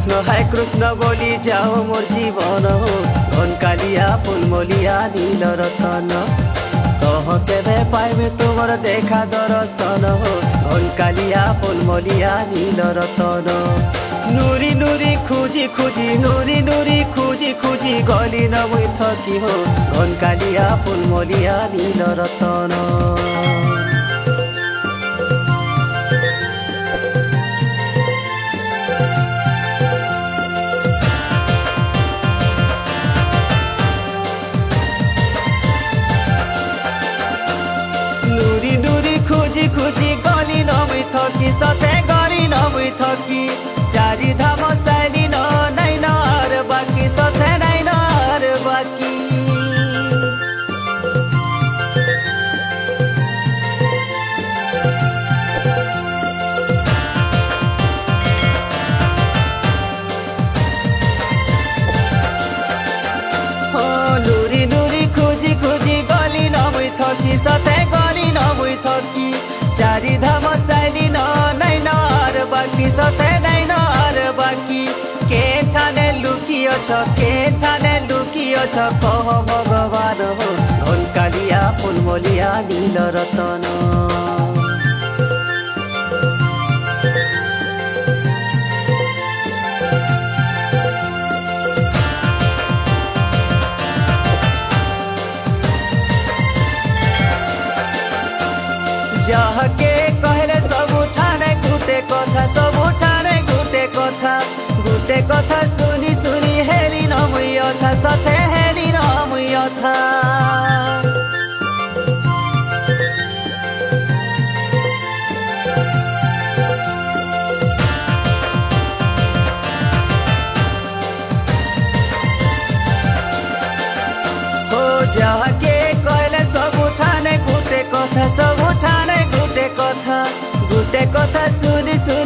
কৃষ্ণ বলি যাও মোর জীবন ঘন কালিয়া ফুলমলিয়া নীল রতন কহ কেবে পাইবে তোমার দেখা দর্শন ঘন কালিয়া ফুলমলিয়া নীল রতন নুরি নুরি খুঁজি খুঁজি নুরি নুরি খুঁজি খুঁজি গলি ন মুই থকি ঘন কালিয়া ফুলমলিয়া নীল রতন খুঁজি খুঁজি গলি নমুই থকি সতে গলি নমুই থকি চারি ধাম চাইলি নাই আর বাকি সতে নাই আর বাকি নুরি নুরি খুঁজি খুঁজি গলি নমুই থকি সতে গলি নমুই থকি চারি ধাম চাইলি নাই আর বাকি সতে নাই আর বাকি কে ঠানে লুকিয়েছ কহ ভগবান ঘন কালিয়া ফুলমলিয়া নীল রতন যাহাকে কহলে সবু ঠানে গুটে কথা শুনি শুনি হেলি নমুই অথা সতে হেলি নমুই অথা যাহাকে কহলে সবু ঠানে গুটে কথা শুনি শুনি